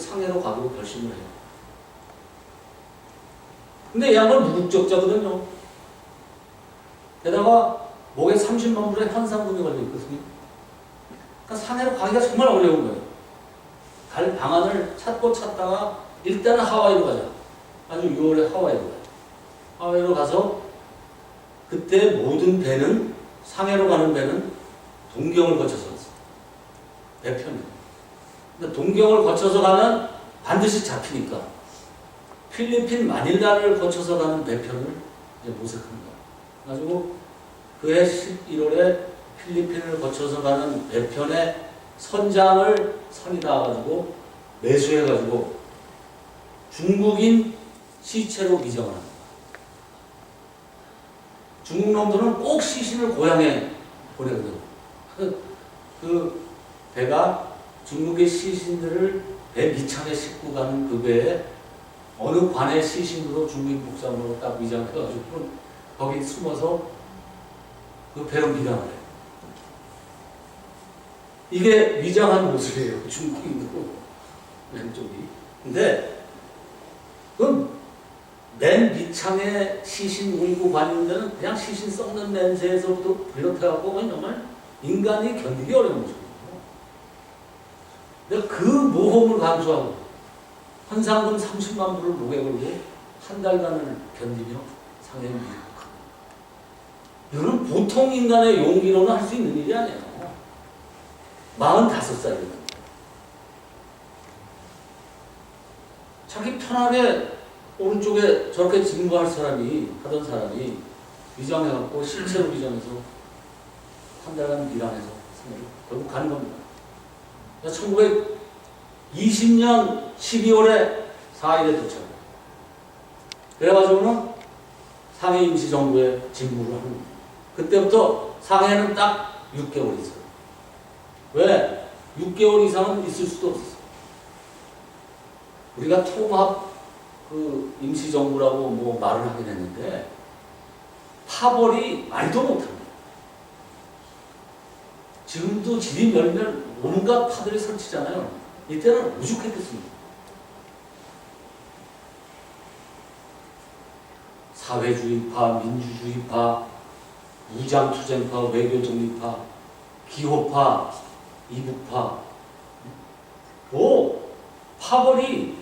상해로 가기로 결심을 해요. 근데 이 양반 무국적자거든요. 게다가 목에 30만 불의 현상금이 걸려 있거든요. 그러니까 상해로 가기가 정말 어려운 거예요. 갈 방안을 찾고 찾다가 일단은 하와이로 가자. 아주 6월에 하와이로 가요. 하와이로 가서 그때 모든 배는, 상해로 가는 배는 동경을 거쳐서 갔어요. 배편이. 근데 동경을 거쳐서 가면 반드시 잡히니까 필리핀 마닐라를 거쳐서 가는 배편을 이제 모색합니다. 그래가지고 그해 11월에 필리핀을 거쳐서 가는 배편의 선장을 선이 나와가지고 매수해가지고 중국인 시체로 위장을 합니다. 중국 놈들은 꼭 시신을 고향에 보내거든요. 그 배가 중국의 시신들을 배 밑창에 싣고 가는 그 배에 어느 관의 시신으로 중국인 복장으로 딱 위장해가지고 거기 숨어서 그 배를 위장을 해요. 이게 위장한 모습이에요. 중국인으로 왼쪽이. 근데 그럼 맨 밑창에 시신 울고 가는 데는 그냥 시신 썩는 냄새에서부터 비롯해갖고 정말 인간이 견디기 어려운 모습이에요. 근데 그 모험을 감수하고 현상금 30만 불을 목에 걸고 한 달간을 견디며 상해에 미국합니다. 이거는 보통 인간의 용기로는 할 수 있는 일이 아니에요. 45살이거든요. 자기 편하게 오른쪽에 저렇게 진부할 사람이, 하던 사람이 위장해갖고 실체로 위장해서 한 달간 밀항해서 결국 가는 겁니다. 1920년 12월에 4일에 도착해요. 그래가지고는 상해 임시정부에 진부를 합니다. 그때부터 상해는 딱 6개월 있어요. 왜? 6개월 이상은 있을 수도 없었어요. 우리가 통합 그 임시정부라고 뭐 말을 하긴 했는데 파벌이 말도 못합니다. 지금도 지리 열면 온갖 파들이 설치잖아요. 이때는 오죽했겠습니다. 사회주의파, 민주주의파, 무장투쟁파, 외교독립파, 기호파, 이북파, 뭐 파벌이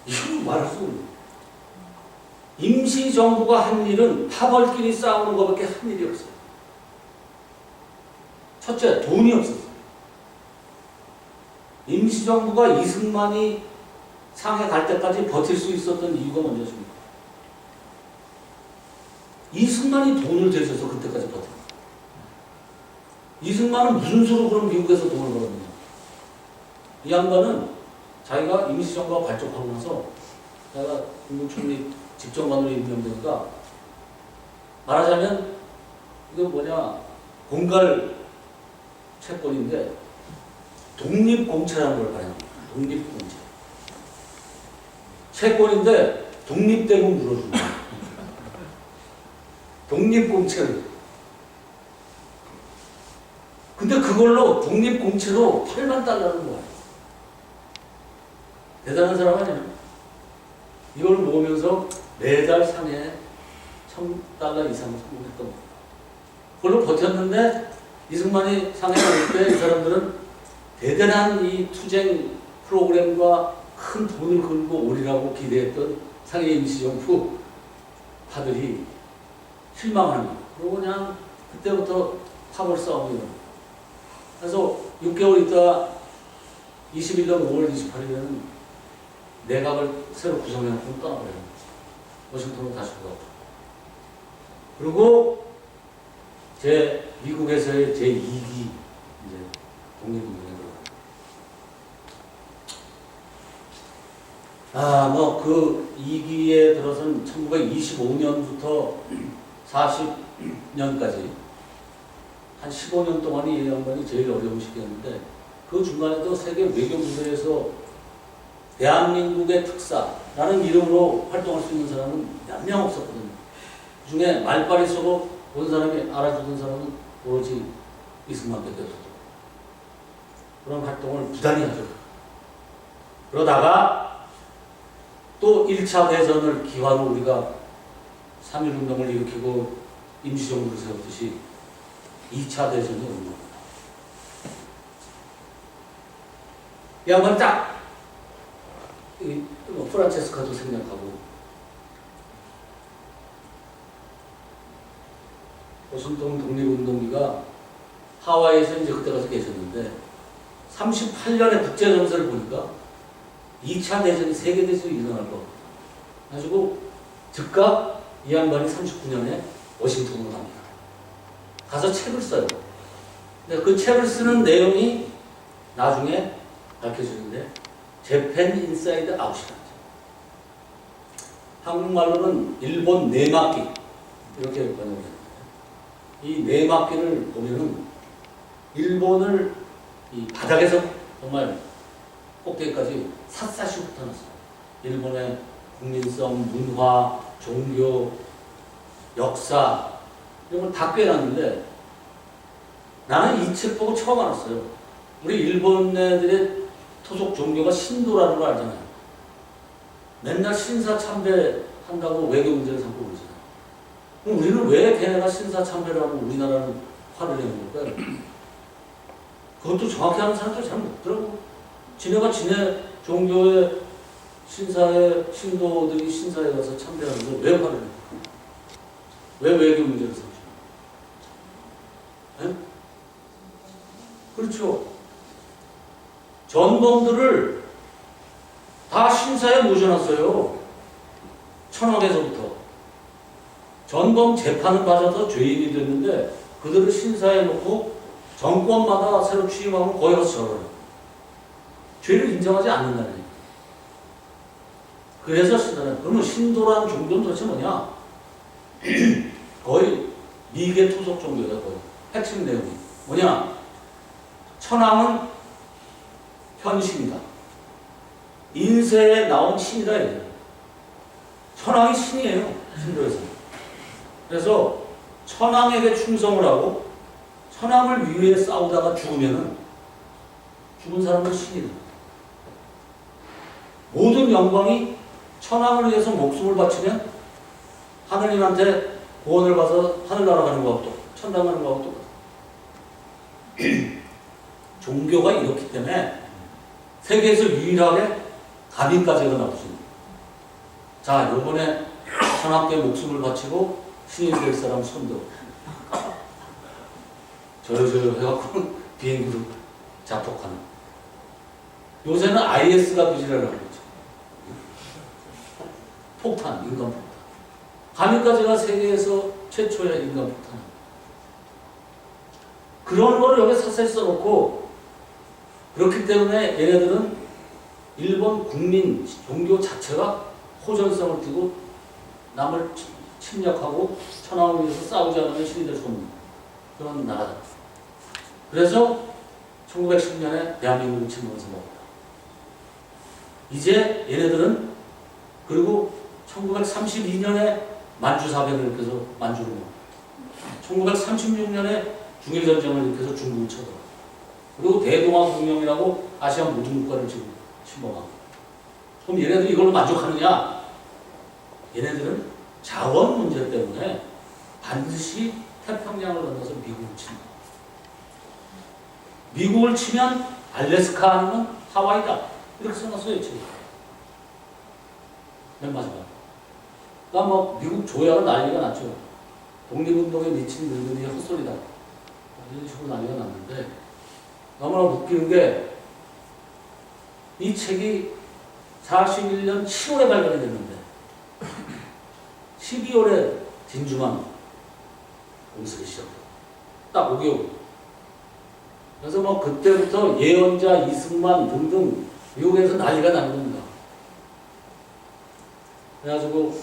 이건 말할 수 없는. 임시정부가 한 일은 파벌끼리 싸우는 것밖에 한 일이 없어요. 첫째, 돈이 없었어요. 임시정부가 이승만이 상해 갈 때까지 버틸 수 있었던 이유가 뭔지입니까? 이승만이 돈을 대줘서 그때까지 버텼어요. 이승만은 무슨 수로 그럼 미국에서 돈을 벌었느냐? 이 양반은 자기가 임시정부가 발족하고 나서 자기가 국무총리 집정관으로 임명되니까 말하자면 이거 뭐냐 공갈 채권인데 독립공채라는 걸 발행합니다. 독립공채. 채권인데 독립대금 물어줍니다. 독립공채를. 근데 그걸로 독립공채로 8만 달러는 거야. 대단한 사람 아니에요? 이걸 모으면서 매달 상해에 1,000달러 이상 성공했던 겁니다. 그걸로 버텼는데 이승만이 상해에 올 때 이 사람들은 대단한 이 투쟁 프로그램과 큰 돈을 걸고 오리라고 기대했던 상해 임시정부 파들이 실망합니다. 그리고 그냥 그때부터 파벌 싸움이에요. 그래서 6개월 있다가 21년 5월 28일에는 내각을 새로 구성해놓고 떠나버려요. 워싱턴으로 다시 가고. 그리고 미국에서의 제2기 이제 독립운동에 들어가요. 뭐 그 2기에 들어서는 1925년부터 40년까지 한 15년 동안이 이 양반이 제일 어려운 시기였는데 그 중간에도 세계 외교무대에서 대한민국의 특사라는 이름으로 활동할 수 있는 사람은 몇 명 없었거든요. 그 중에 말빨이 쏘고 온 사람이 알아주던 사람은 오로지 이승만밖에 없었죠. 그런 활동을 부단히 하죠. 그러다가 또 1차 대전을 기화로 우리가 3.1운동을 일으키고 임시정부를 세우듯이 2차 대전이 오는 겁니다. 이 양반 딱 프란체스카도 생략하고 보순동 독립운동기가 하와이에서 이제 그때 가서 계셨는데 38년의 국제정세를 보니까 2차 대전이 세계대전이 일어날 거 가지고 즉각 이 양반이 39년에 워싱턴으로 갑니다. 가서 책을 써요. 근데 그 책을 쓰는 내용이 나중에 밝혀지는데 재팬 인사이드 아웃이라죠. 한국말로는 일본 내막기 이렇게 번역을 이 내막기를 보면은 일본을 이 바닥에서 정말 꼭대기까지 샅샅이 훑어놨어요. 일본의 국민성, 문화, 종교, 역사 이런 걸 다 꿰놨는데 나는 이 책 보고 처음 알았어요. 우리 일본 애들의 토속 종교가 신도라는 걸 알잖아요. 맨날 신사 참배 한다고 외교 문제를 삼고 그러잖아요. 그럼 우리는 왜 걔네가 신사 참배를 하고 우리나라는 화를 내는 걸까요? 그것도 정확히 하는 사람들 잘 못더라고. 지네가 지네 종교의 신사의 신도들이 신사에 가서 참배하는데 왜 화를 내는 거야? 왜 외교 문제를 삼죠? 네? 그렇죠. 전범들을 다 신사에 모셔놨어요. 천황에서부터. 전범 재판을 받아서 죄인이 됐는데 그들을 신사에 놓고 정권마다 새로 취임하면 거기 가서 절어요. 죄를 인정하지 않는다는 얘기예요. 그래서 신사는 그러면 신도라는 종교는 도대체 뭐냐? 거의 미개 토속 종교다. 거의 핵심 내용이 뭐냐? 천황은 현신이다. 인세에 나온 신이다 이거예요. 천황이 신이에요. 신도에서. 그래서 천황에게 충성을 하고 천황을 위해 싸우다가 죽으면은 죽은 사람은 신이다. 모든 영광이 천황을 위해서 목숨을 바치면 하느님한테 구원을 받아서 하늘나라 가는 거하고 또 천당 가는 거하고 똑같아. 종교가 이렇기 때문에 세계에서 유일하게 가빈까지가 나오십니다. 자, 요번에 천황께 목숨을 바치고 신이 될 사람 손도 저러저러 해갖고 비행기로 자폭하는. 요새는 IS가 부지런을 하고 있죠. 폭탄, 인간 폭탄. 가빈까지가 세계에서 최초의 인간 폭탄. 그런 거를 여기 사실 써놓고 그렇기 때문에 얘네들은 일본 국민 종교 자체가 호전성을 띠고 남을 침략하고 천황을 위해서 싸우지 않으면 신이 될 수 없는 그런 나라다. 그래서 1910년에 대한민국을 침공해서 먹었다. 이제 얘네들은 그리고 1932년에 만주사변을 일으켜서 만주를 먹었다. 1936년에 중일전쟁을 일으켜서 중국을 쳐들어. 그리고 대동아공명이라고 아시아 모든 국가를 지금 침범하고. 그럼 얘네들이 이걸로 만족하느냐? 얘네들은 자원 문제 때문에 반드시 태평양을 건너서 미국을 친다. 미국을 치면 알래스카 아니면 하와이다. 이렇게 써놨어요, 지금. 맨 마지막. 그러니까 뭐 미국 조야가 난리가 났죠. 독립운동에 미친 늙은이의 헛소리다. 이런 식으로 난리가 났는데 너무나 웃기는 게 이 책이 41년 7월에 발간이 됐는데 12월에 진주만 공습이 시작돼요. 딱 5개월. 그래서 뭐 그때부터 예언자, 이승만 등등 미국에서 난리가 나는 겁니다. 그래가지고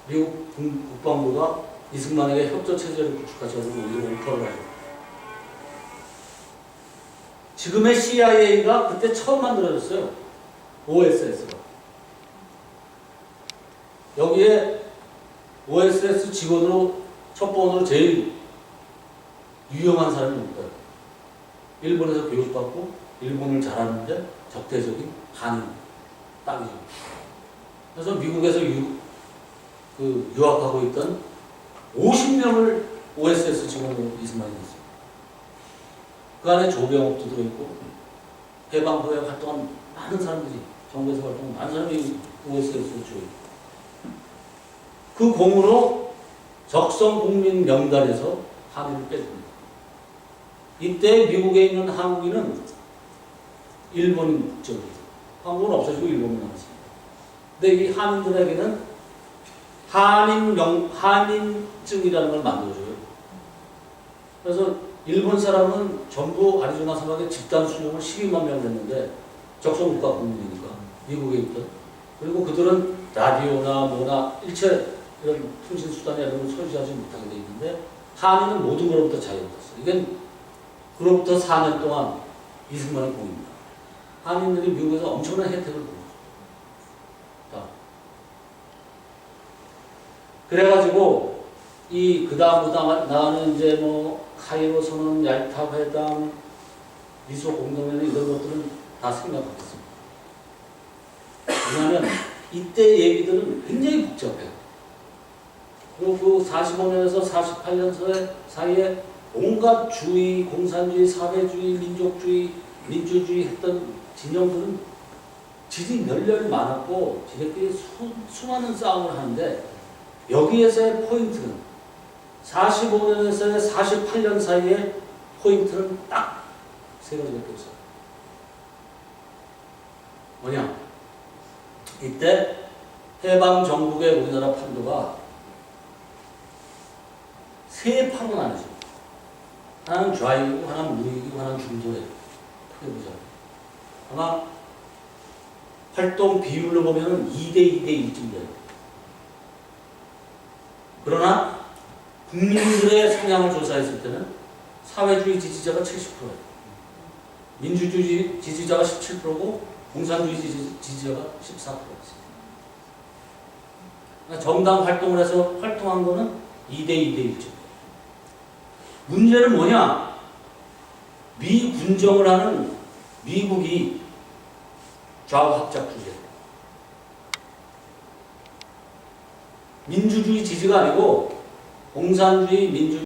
미국 국방부가 이승만에게 협조체제를 구축하셔서 우리가 오퍼를 하죠. 지금의 CIA가 그때 처음 만들어졌어요. OSS가. 여기에 OSS 직원으로 첫 번으로 제일 유용한 사람이 누굴까요? 일본에서 교육받고 일본을 잘하는데 적대적인 한인. 딱이죠. 그래서 미국에서 유학하고 있던 50명을 OSS 직원으로 이승만이 했어요. 그 안에 조병옥도 들어있고 해방부에 활동한 많은 사람들이, 정부에서 활동한 많은 사람이 OSS에 들어있고, 그 공으로 적성국민 명단에서 한인을 뺐습니다. 이때 미국에 있는 한국인은 일본인 국적이에요. 한국은 없어지고 일본만 남았습니다. 근데 이 한인들에게는 한인증이라는 걸 만들어줘요. 그래서 일본 사람은 전부 아리조나 사막에 집단 수용을 12만 명 했는데 적성국가 국민이니까 미국에 있던, 그리고 그들은 라디오나 뭐나 일체 이런 통신 수단에 이런 걸 소지하지 못하게 돼 있는데 한인은 모든 것로부터 자유로웠어요. 이건 그로부터 4년 동안 이승만의 공입니다. 한인들이 미국에서 엄청난 혜택을 보고. 그래가지고 그 다음 나는 이제 뭐 카이로 선언, 얄타 회담, 미소 공동회의 이런 것들은 다 생략하겠습니다. 왜냐하면 이때 얘기들은 굉장히 복잡해요. 그리고 그 45년에서 48년 사이에 온갖 주의, 공산주의, 사회주의, 민족주의, 민주주의 했던 진영들은 질이 널널 많았고 지들끼리 수많은 싸움을 하는데, 여기에서의 포인트는 45년에서 48년 사이에 포인트는 딱 세 가지밖에 없어요. 뭐냐? 이때 해방 정국의 우리나라 판도가 세 파로 나뉘죠. 하나는 좌익이고, 하나는 우익이고, 하나는 중도예요. 크게 보자. 아마 활동 비율로 보면 2대2대1쯤 돼요. 그러나 국민들의 성향을 조사했을 때는 사회주의 지지자가 70%예요. 민주주의 지지자가 17%고 공산주의 지지자가 14%였어요. 그러니까 정당 활동을 해서 활동한 거는 2대2대1쯤. 문제는 뭐냐? 미군정을 하는 미국이 좌우합작 주제. 민주주의 지지가 아니고 공산주의, 민주주의